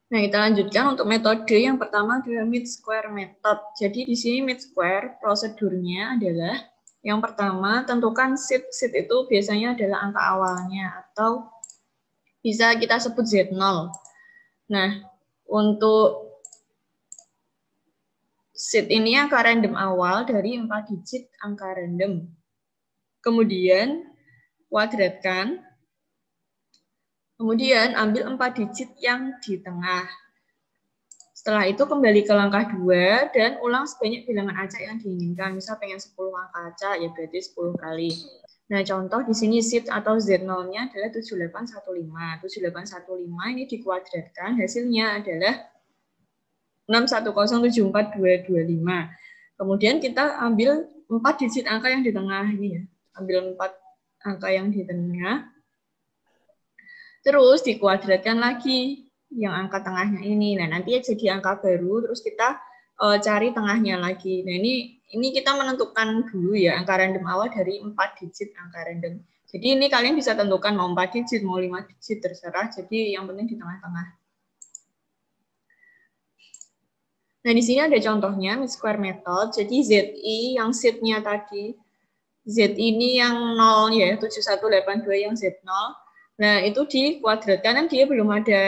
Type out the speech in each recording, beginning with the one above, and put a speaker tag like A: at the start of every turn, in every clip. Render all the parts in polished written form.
A: Nah, kita lanjutkan untuk metode yang pertama adalah mid square method. Jadi di sini mid square prosedurnya adalah yang pertama tentukan seed. Seed itu biasanya adalah angka awalnya atau bisa kita sebut Z0. Nah, untuk seed ini angka random awal dari 4 digit angka random. Kemudian kuadratkan. Kemudian ambil 4 digit yang di tengah. Setelah itu kembali ke langkah 2 dan ulang sebanyak bilangan acak yang diinginkan. Misal pengen 10 angka acak, ya berarti 10 kali. Nah, contoh di sini seed atau Z0-nya adalah 7815. 7815 ini dikuadratkan, hasilnya adalah 6107425. Kemudian kita ambil 4 digit angka yang di tengah ini ya. Ambil 4 angka yang di tengah. Terus dikuadratkan lagi yang angka tengahnya ini. Nah, nanti jadi angka baru, terus kita cari tengahnya lagi. Nah, ini kita menentukan dulu ya angka random awal dari 4 digit angka random. Jadi ini kalian bisa tentukan mau 4 digit, mau 5 digit, terserah. Jadi yang penting di tengah-tengah. Nah, di sini ada contohnya mid square method. Jadi ZI yang seed-nya tadi, Z ini yang 0 ya, 7182 yang Z0. Nah, itu dikuadratkan, kan dia belum ada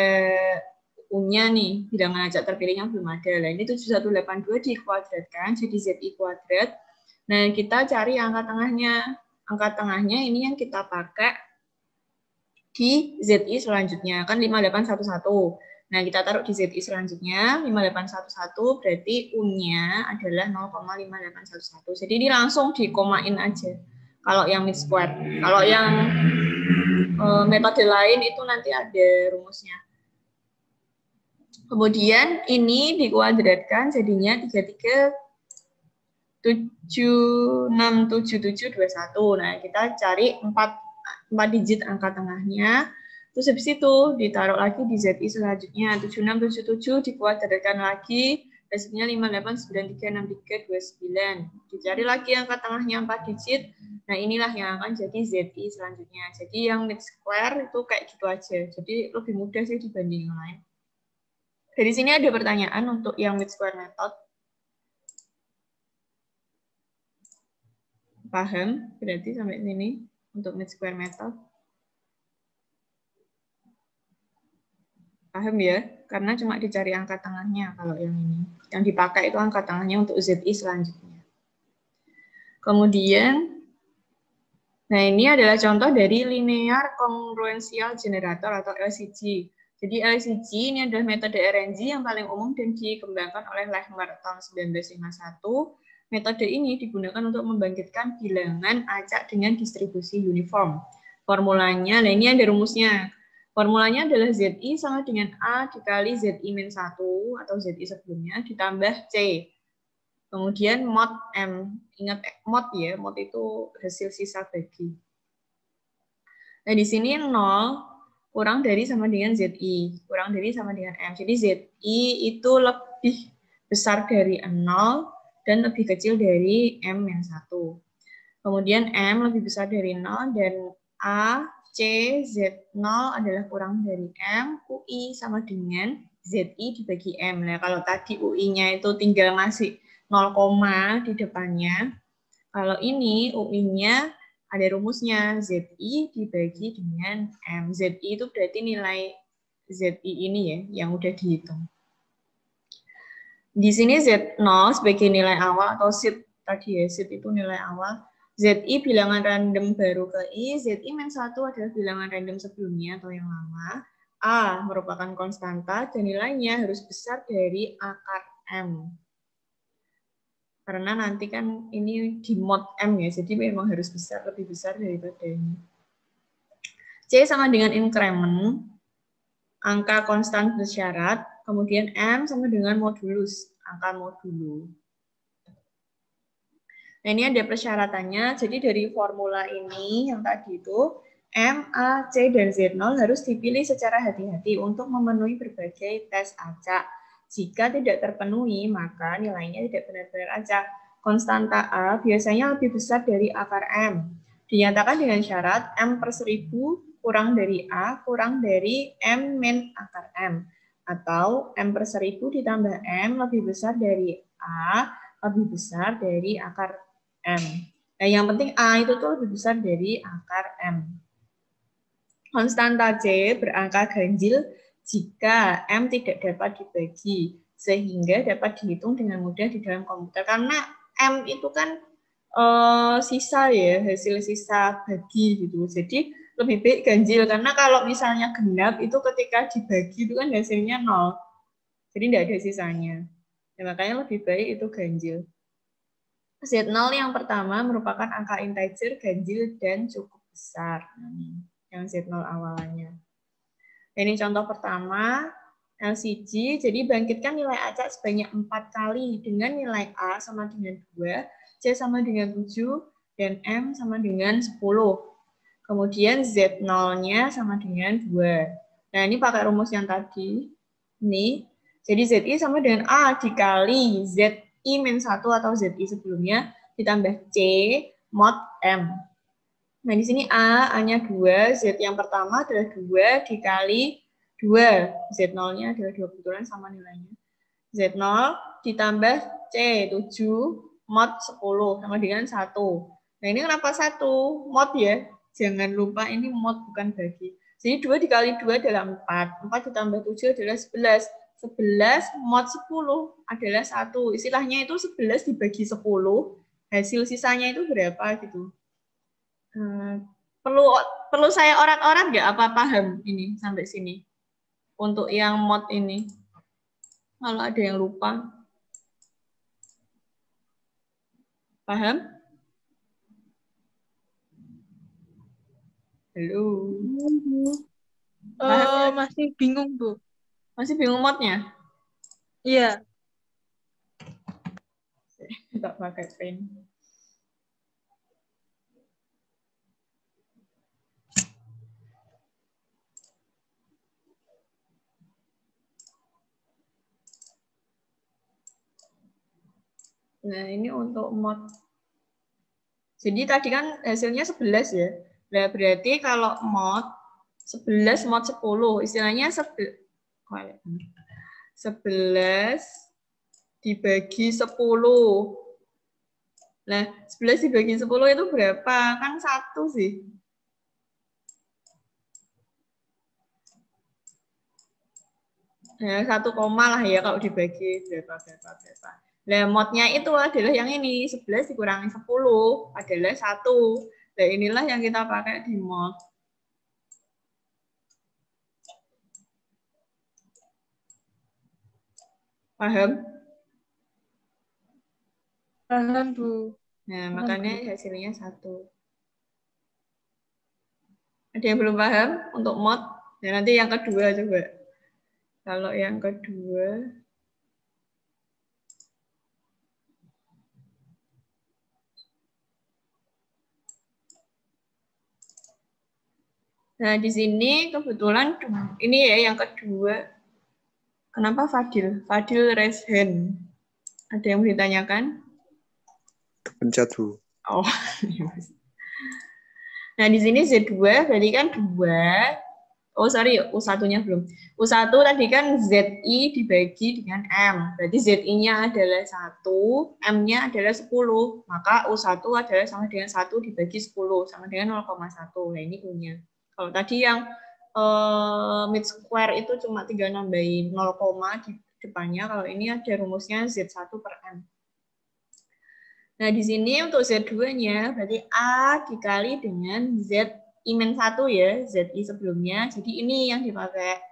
A: U-nya nih, bilangan acak terpilihnya belum ada. Nah, ini 7182 dikuadratkan, jadi ZI kuadrat. Nah, kita cari angka tengahnya. Angka tengahnya ini yang kita pakai di ZI selanjutnya, kan 5811. Nah, kita taruh di ZI selanjutnya, 5811, berarti U-nya adalah 0,5811. Jadi ini langsung dikomain aja. Kalau yang mid square. Kalau yang metode lain itu nanti ada rumusnya. Kemudian ini dikuadratkan jadinya 33767721. Nah, kita cari 4 digit angka tengahnya. Terus habis itu ditaruh lagi di ZI selanjutnya. 7677 dikuadratkan lagi. Hasilnya 58936329. Dicari lagi angka tengahnya 4 digit. Nah, inilah yang akan jadi ZI selanjutnya. Jadi yang mid square itu kayak gitu aja. Jadi lebih mudah sih dibanding yang lain. Dari sini ada pertanyaan untuk yang mid square method. Paham? Berarti sampai sini untuk mid square method. Paham ya? Karena cuma dicari angka tengahnya kalau yang ini. Yang dipakai itu angka tengahnya untuk ZI selanjutnya. Kemudian, nah ini adalah contoh dari linear congruential generator atau LCG. Jadi LCG ini adalah metode RNG yang paling umum dan dikembangkan oleh Lehmer tahun 1951. Metode ini digunakan untuk membangkitkan bilangan acak dengan distribusi uniform. Formulanya, nah ini ada rumusnya. Formulanya adalah ZI sama dengan A dikali ZI-1 atau ZI sebelumnya ditambah C. Kemudian mod M. Ingat mod ya, mod itu hasil sisa bagi. Nah, di sini 0 kurang dari sama dengan ZI. Kurang dari sama dengan M. Jadi ZI itu lebih besar dari 0 dan lebih kecil dari M-1. Kemudian M lebih besar dari 0 dan A, C, Z0 adalah kurang dari M, UI sama dengan ZI dibagi M. Nah, kalau tadi UI-nya itu tinggal ngasih 0, di depannya. Kalau ini UI-nya ada rumusnya, ZI dibagi dengan M. ZI itu berarti nilai ZI ini ya, yang udah dihitung. Di sini Z0 sebagai nilai awal atau seed tadi ya, seed itu nilai awal. ZI bilangan random baru ke I, ZI-1 adalah bilangan random sebelumnya atau yang lama. A merupakan konstanta dan nilainya harus besar dari akar M. Karena nanti kan ini di mod M ya, jadi memang harus besar, lebih besar daripada ini. C sama dengan increment, angka konstan bersyarat, kemudian M sama dengan modulus, angka modulo. Nah, ini ada persyaratannya. Jadi dari formula ini yang tadi itu M, A, C, dan Z0 harus dipilih secara hati-hati untuk memenuhi berbagai tes acak. Jika tidak terpenuhi, maka nilainya tidak benar-benar acak. Konstanta A biasanya lebih besar dari akar M. Dinyatakan dengan syarat M/1000 kurang dari A kurang dari M min akar M. Atau M per 1000 ditambah M lebih besar dari A, lebih besar dari akar M. Nah, yang penting A itu tuh lebih besar dari akar M. Konstanta C berangka ganjil jika M tidak dapat dibagi, sehingga dapat dihitung dengan mudah di dalam komputer. Karena M itu kan sisa ya, hasil sisa bagi gitu. Jadi lebih baik ganjil, karena kalau misalnya genap itu ketika dibagi itu kan hasilnya 0. Jadi tidak ada sisanya. Ya, makanya lebih baik itu ganjil. Z0 yang pertama merupakan angka integer ganjil dan cukup besar. Yang Z0 awalannya. Ini contoh pertama, LCG. Jadi bangkitkan nilai acak sebanyak 4 kali dengan nilai A sama dengan 2, C sama dengan 7, dan M sama dengan 10. Kemudian Z0-nya sama dengan 2. Nah, ini pakai rumus yang tadi. Ini. Jadi ZI sama dengan A dikali ZI-1 atau ZI sebelumnya ditambah C mod M. Nah, di sini A-nya 2, Z yang pertama adalah 2 dikali 2. Z0-nya adalah 2 kebetulan sama nilainya. Z0 ditambah C, 7 mod 10 sama dengan 1. Nah, ini kenapa 1? Mod ya. Jangan lupa ini mod bukan bagi. Jadi 2 dikali 2 adalah 4. 4 ditambah 7 adalah 11. 11 mod 10 adalah 1. Istilahnya itu 11 dibagi 10. Hasil sisanya itu berapa gitu. Perlu saya orat-orat nggak? Apa paham ini sampai sini? Untuk yang mod ini. Kalau ada yang lupa. Paham? Halo.
B: Masih bingung, Bu.
A: Masih bingung modnya?
B: Iya.
A: Tak pakai pen. Nah, ini untuk mod. Jadi tadi kan hasilnya 11 ya. Nah, berarti kalau mod 11 mod 10, istilahnya 11 dibagi 10. Nah, 11 dibagi 10 itu berapa? Kan 1 sih. Nah, 1 koma lah ya kalau dibagi berapa. Nah, modnya itu adalah yang ini, 11 dikurangi 10 adalah 1. Nah, inilah yang kita pakai di mod. Paham?
B: Paham, Bu.
A: Nah,
B: Paham,
A: makanya
B: Bu.
A: hasilnya 1. Ada yang belum paham untuk mod? Nah, nanti yang kedua coba. Kalau yang kedua, nah di sini kebetulan ini ya yang kedua. Kenapa Fadil? Fadil raise hand. Ada yang ditanyakan?
C: Pencet, Bu.
A: Oh. Nah, di sini Z2 berarti kan 2. Oh, sorry, U1-nya belum. U1 tadi kan ZI dibagi dengan M. Berarti ZI-nya adalah 1, M-nya adalah 10. Maka U1 adalah sama dengan 1 dibagi 10, sama dengan 0,1. Nah, ini U-nya. Kalau tadi yang mid square itu cuma tinggal nambahin 0, di depannya. Kalau ini ada rumusnya Z1 per M. Nah, di sini untuk Z2-nya berarti A dikali dengan ZI-1 ya, ZI sebelumnya. Jadi ini yang dipakai.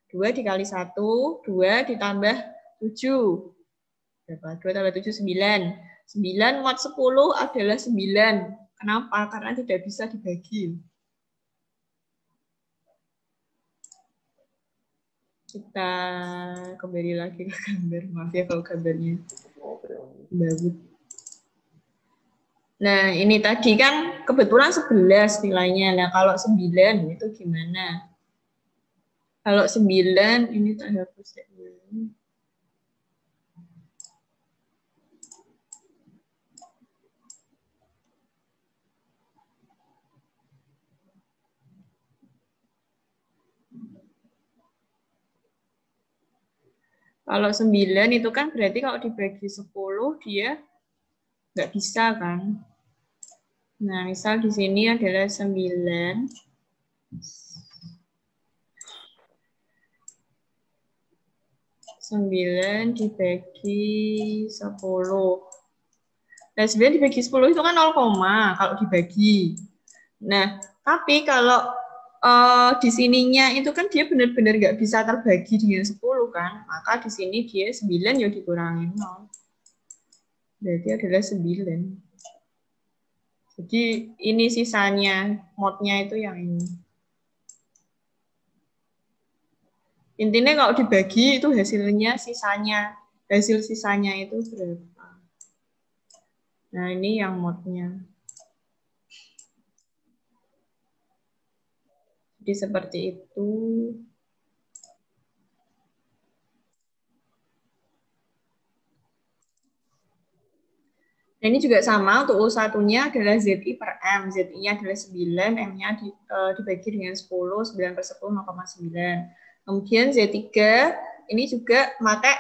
A: 2 dikali 1, 2 ditambah 7. Berapa? 2 tambah 7, 9. 9 mod 10 adalah 9. Kenapa? Karena tidak bisa dibagi. Kita kembali lagi ke gambar. Maaf ya kalau gambarnya bagus. Nah, ini tadi kan kebetulan 11 nilainya. Nah, kalau 9 itu gimana? Kalau 9, ini tak hapus ya. Kalau 9 itu kan berarti kalau dibagi 10 dia nggak bisa kan. Nah, misal di sini adalah 9. 9 dibagi 10. Nah, 9 dibagi 10 itu kan 0, kalau dibagi. Nah, tapi kalau di sininya itu kan dia benar-benar nggak bisa terbagi dengan 10 kan. Maka di sini dia 9 ya dikurangin 0. Berarti adalah 9. Jadi ini sisanya, modnya itu yang ini. Intinya kalau dibagi itu hasilnya sisanya. Hasil sisanya itu berapa. Nah, ini yang modnya. Jadi seperti itu. Nah, ini juga sama untuk U1-nya adalah ZI per M. ZI-nya adalah 9, M-nya dibagi dengan 10, 9 per 10, 0,9. Kemudian Z3, ini juga pakai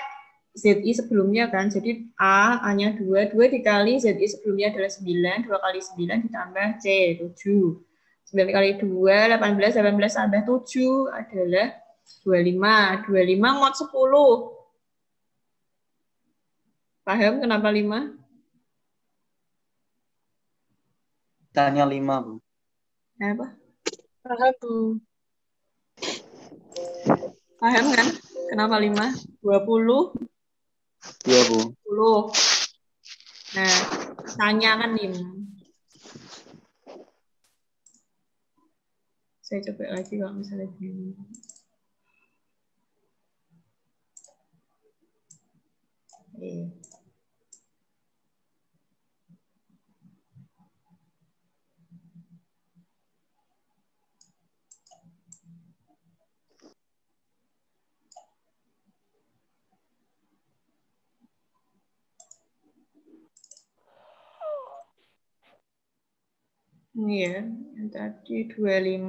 A: ZI sebelumnya kan. Jadi A-nya 2, 2 dikali ZI sebelumnya adalah 9, 2 kali 9 ditambah C, 7. 9 kali 2, 18, 18 tambah 7 adalah 25. 25 mod 10. Paham kenapa 5?
D: Tanya 5, Bu.
A: Apa?
B: Paham, Bu.
A: Paham kan? Kenapa 5? 20?
D: Iya, Bu.
A: 10. Nah, tanya kan 5. Saya coba lagi kalau misalnya gini. Ini ya, yang tadi 25.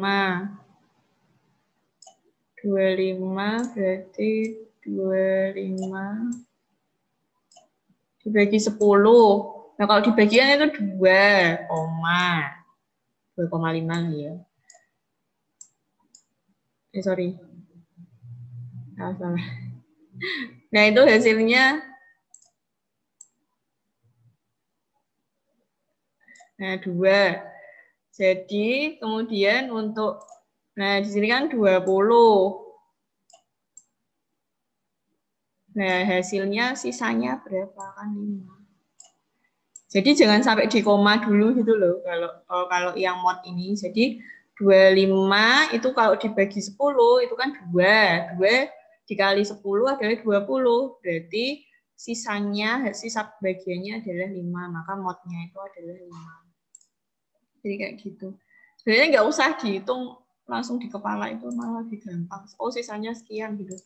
A: 25 berarti 25 dibagi 10. Nah, kalau dibagian itu 2,5 ya. Sorry. Salah. Nah, itu hasilnya. Nah, 2. Jadi, kemudian untuk, nah, di sini kan 20. Nah, hasilnya sisanya berapa kan 5. Jadi jangan sampai di koma dulu gitu loh kalau yang mod ini. Jadi 25 itu kalau dibagi 10 itu kan 2. 2 dikali 10 adalah 20. Berarti sisanya, sisa bagiannya adalah 5. Maka modnya itu adalah 5. Jadi kayak gitu. Sebenarnya nggak usah dihitung langsung di kepala, itu malah lebih gampang. Oh, sisanya sekian gitu.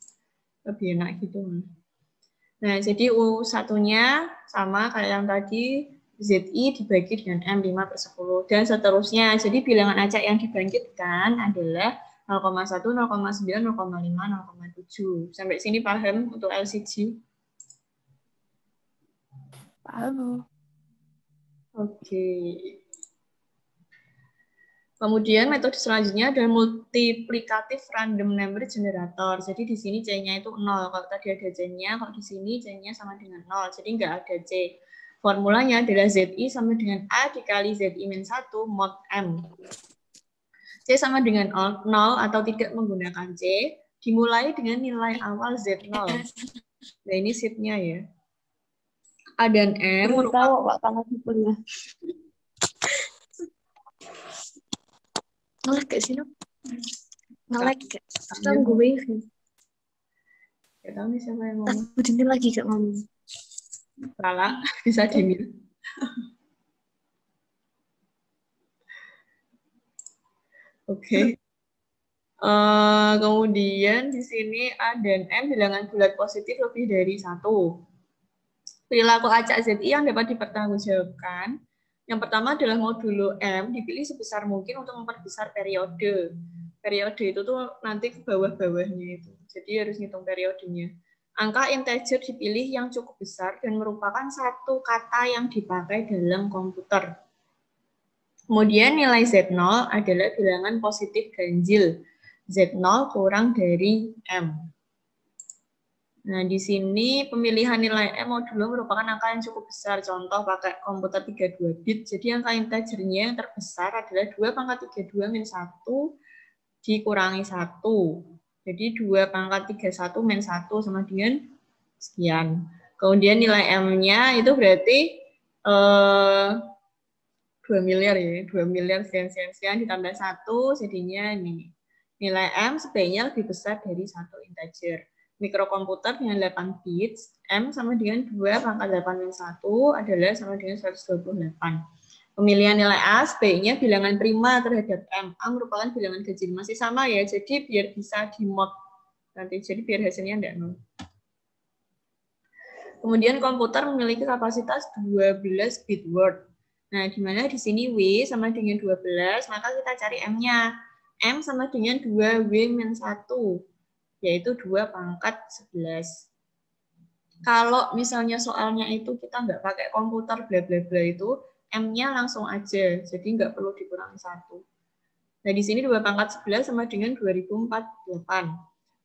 A: Lebih enak gitu. Nah, jadi U1-nya sama kayak yang tadi, ZI dibagi dengan M 5 per 10. Dan seterusnya. Jadi bilangan acak yang dibangkitkan adalah 0,1, 0,9, 0,5, 0,7. Sampai sini paham untuk LCG?
E: Paham.
A: Oke. Kemudian metode selanjutnya adalah multiplikatif random number generator. Jadi di sini C-nya itu 0. Kalau tadi ada C-nya, kalau di sini C-nya sama dengan 0. Jadi nggak ada C. Formulanya adalah ZI sama dengan A dikali ZI-1 mod M. C sama dengan 0 atau tidak menggunakan C, dimulai dengan nilai awal Z0. Nah, ini sheet-nya ya. A dan M
E: Tahu Pak tanggal kuliah. Ngelek gak sih, Nok? Ngelek gak? Kita gue.
A: Gak tahu nih siapa yang ngomong.
E: Aku ini lagi gak ngomong.
A: Salah, bisa dimil. Oke. Kemudian di sini A dan M bilangan bulat positif lebih dari 1. Perilaku acak ZI yang dapat dipertanggungjawabkan. Yang pertama adalah modulo M dipilih sebesar mungkin untuk memperbesar periode. Periode itu tuh nanti ke bawah-bawahnya itu. Jadi harus ngitung periodenya. Angka integer dipilih yang cukup besar dan merupakan satu kata yang dipakai dalam komputer. Kemudian nilai Z0 adalah bilangan positif ganjil. Z0 kurang dari M. Nah, di sini pemilihan nilai M modulo merupakan angka yang cukup besar. Contoh pakai komputer 32 bit. Jadi angka integernya yang terbesar adalah 2 pangkat 32 min 1 dikurangi 1. Jadi 2 pangkat 31 min 1 sama dengan sekian. Kemudian nilai M-nya itu berarti 2 miliar ya. 2 miliar sekian ditambah 1 jadinya ini. Nilai M sebaiknya lebih besar dari 1 integer. Mikrokomputer dengan 8 bits, M sama dengan 2 pangkat 8 min 1 adalah sama dengan 128. Pemilihan nilai A sebaiknya bilangan prima terhadap M. A merupakan bilangan ganjil. Masih sama ya, jadi biar bisa dimod. Nanti jadi biar hasilnya tidak 0. Kemudian komputer memiliki kapasitas 12 bit word. Nah, di mana di sini W sama dengan 12, maka kita cari M-nya. M sama dengan 2W min 1, yaitu 2 pangkat 11. Kalau misalnya soalnya itu kita nggak pakai komputer bla bla bla itu, M-nya langsung aja, jadi nggak perlu dikurangi 1. Nah, di sini 2 pangkat 11 sama dengan 2048.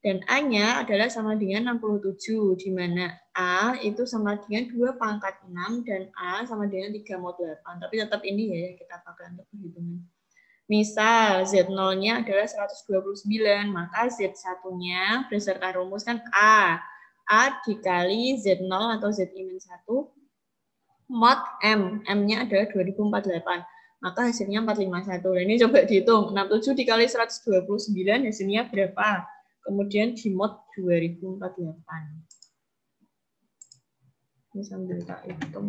A: Dan A-nya adalah sama dengan 67, di mana A itu sama dengan 2 pangkat 6 dan A sama dengan 3 mod 8. Tapi tetap ini ya yang kita pakai untuk perhitungan. Misal Z0-nya adalah 129, maka Z1-nya berdasarkan rumus kan A. A dikali Z0 atau ZI-1 mod M. M-nya adalah 2048. Maka hasilnya 451. Dan ini coba dihitung. 67 dikali 129 hasilnya berapa? Kemudian di mod 2048. Ini sambil tak hitung.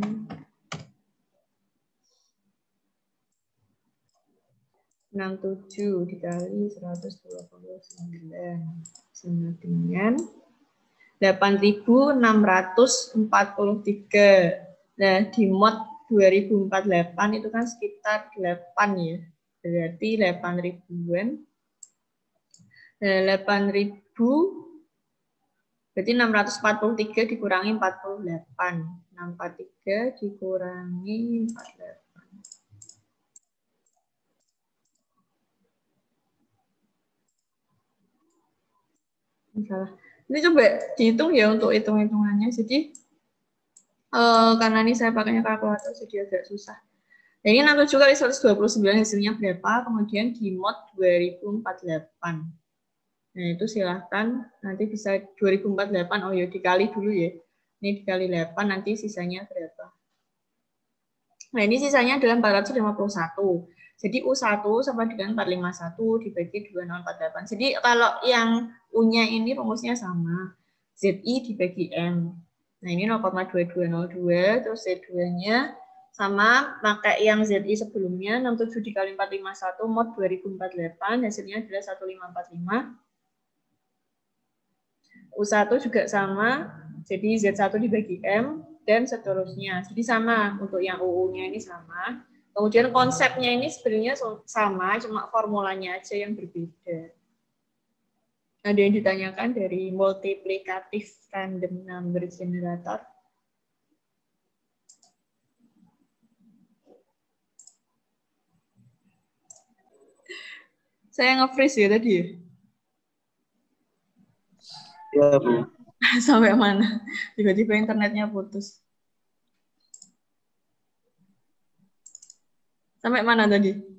A: 67 dikali 129 sama dengan 8.643. Nah, di mod 2048 itu kan sekitar 8 ya. Berarti 8 ribuan. Nah, 8.000 berarti 643 dikurangi 48. 643 dikurangi 48. Salah. Ini coba dihitung ya untuk hitung-hitungannya. Jadi karena ini saya pakainya kalkulator jadi agak susah. Nah, ini 67 kali 129 hasilnya berapa? Kemudian di mod 2048. Nah, itu silahkan nanti bisa 2048. Oh ya, dikali dulu ya. Ini dikali 8 nanti sisanya berapa? Nah, ini sisanya adalah 451. Jadi U1 sama dengan 451 dibagi 2048. Jadi kalau yang U-nya ini rumusnya sama. ZI dibagi M. Nah, ini 0,2202, terus Z2-nya sama pakai yang ZI sebelumnya, 67 dikali 451 mod 2048, hasilnya adalah 1555. U1 juga sama, jadi Z1 dibagi M, dan seterusnya. Jadi sama, untuk yang UU-nya ini sama. Kemudian konsepnya ini sebenarnya sama, cuma formulanya aja yang berbeda. Ada yang ditanyakan dari multiplikatif random number generator. Saya nge-freeze ya tadi ya?
D: Iya, Bu.
A: Sampai mana? Tiba-tiba internetnya putus. Sampai mana tadi?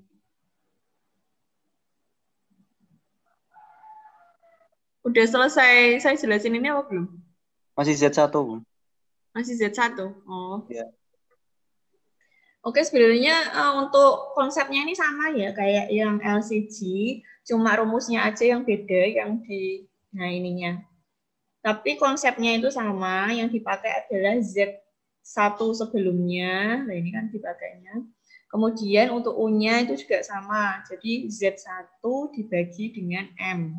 A: Udah selesai saya jelasin ini apa belum?
D: Masih Z1, Bu.
A: Masih Z1? Oh.
D: Iya.
A: Oke, sebenarnya untuk konsepnya ini sama ya, kayak yang LCG, cuma rumusnya aja yang beda, yang di, nah ininya. Tapi konsepnya itu sama, yang dipakai adalah Z1 sebelumnya, nah ini kan dipakainya. Kemudian untuk U-nya itu juga sama, jadi Z1 dibagi dengan M.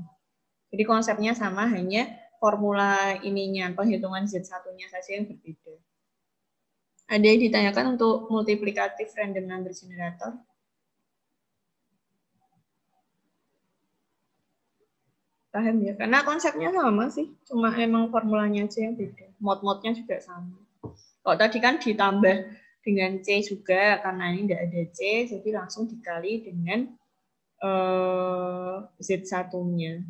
A: Jadi konsepnya sama, hanya formula ininya, penghitungan Z1-nya saja yang berbeda. Ada yang ditanyakan untuk multiplikatif random number generator? Paham ya? Karena konsepnya sama sih, cuma emang formulanya aja yang beda. Mod-modnya juga sama. Kalau tadi kan ditambah dengan C juga, karena ini tidak ada C, jadi langsung dikali dengan Z1-nya.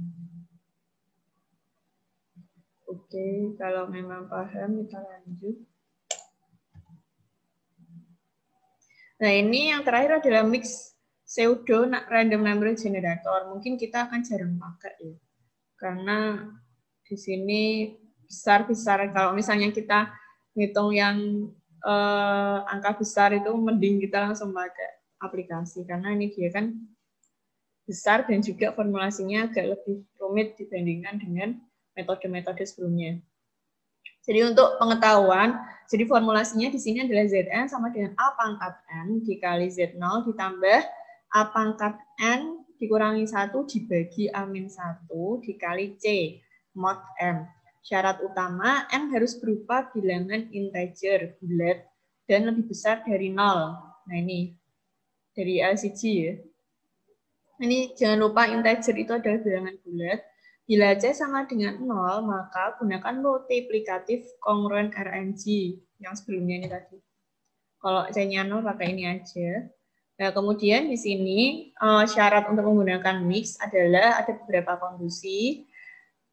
A: Oke, kalau memang paham, kita lanjut. Nah, ini yang terakhir adalah mix pseudo random number generator. Mungkin kita akan jarang pakai ya. Karena di sini besar-besar. Kalau misalnya kita ngitung yang angka besar itu mending kita langsung pakai aplikasi. Karena ini dia kan besar dan juga formulasinya agak lebih rumit dibandingkan dengan metode-metode sebelumnya. Jadi untuk pengetahuan, jadi formulasinya di sini adalah Zn sama dengan A pangkat N dikali Z0 ditambah A pangkat N dikurangi 1 dibagi A-1 dikali C mod M. Syarat utama N harus berupa bilangan integer bulat dan lebih besar dari 0. Nah ini dari LCG ya. Ini jangan lupa integer itu adalah bilangan bulat. Bila C sama dengan 0, maka gunakan multiplikatif kongruen RNG yang sebelumnya ini tadi. Kalau C-nya 0, pakai ini aja. Nah, kemudian di sini syarat untuk menggunakan mix adalah ada beberapa kondisi.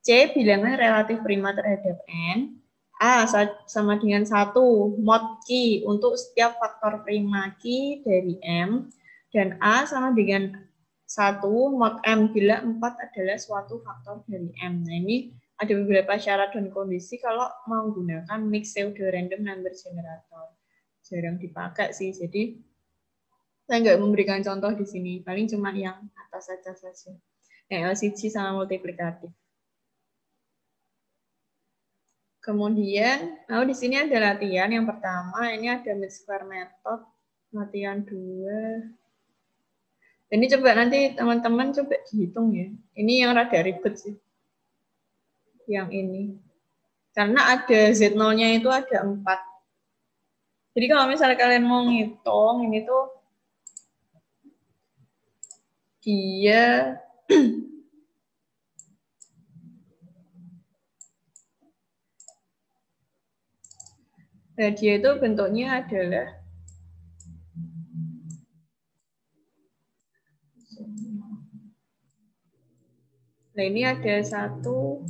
A: C bilangan relatif prima terhadap N. A sama dengan 1 mod Q untuk setiap faktor prima Q dari M. Dan A sama dengan 1 mod M bila 4 adalah suatu faktor dari M. Nah, ini ada beberapa syarat dan kondisi kalau mau menggunakan mix pseudo random number generator. Jarang dipakai sih, jadi saya nggak memberikan contoh di sini. Paling cuma yang atas saja. Yang LCG sama multiplikatif. Kemudian, di sini ada latihan. Yang pertama, ini ada mid-square method. Latihan 2. Ini coba nanti teman-teman coba dihitung ya. Ini yang rada ribet sih. Yang ini. Karena ada Z0-nya itu ada 4. Jadi kalau misalnya kalian mau ngitung, ini tuh dia nah, dia itu bentuknya adalah nah ini ada 1, 2,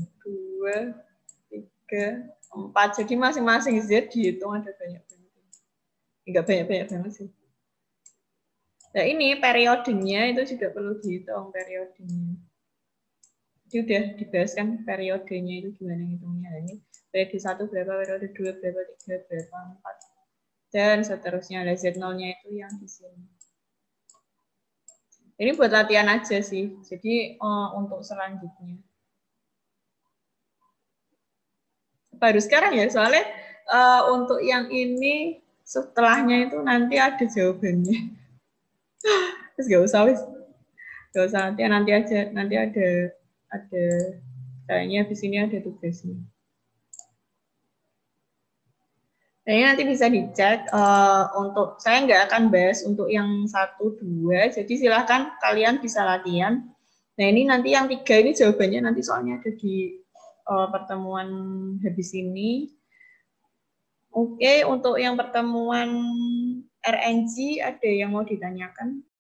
A: 3, 4. Jadi masing-masing Z dihitung ada banyak banget. Enggak banyak-banyak banget sih. Nah ini periodenya itu juga perlu dihitung periodenya. Ini udah dibahas kan periodenya itu gimana hitungnya. Ini periode 1 berapa, periode 2 berapa, 3 berapa, 4. Dan seterusnya. Nah, Z0-nya itu yang di sini. Ini buat latihan aja sih. Jadi untuk selanjutnya. Baru sekarang ya, soalnya untuk yang ini setelahnya itu nanti ada jawabannya. Terus nggak usah wis. Nggak usah nanti aja. Nanti ada kayaknya di sini ada tugasnya. Nah, ini nanti bisa dicek. Untuk saya nggak akan bahas untuk yang 1, 2. Jadi silahkan kalian bisa latihan. Nah ini nanti yang 3 ini jawabannya nanti soalnya ada di pertemuan habis ini. Oke, untuk yang pertemuan RNG ada yang mau ditanyakan?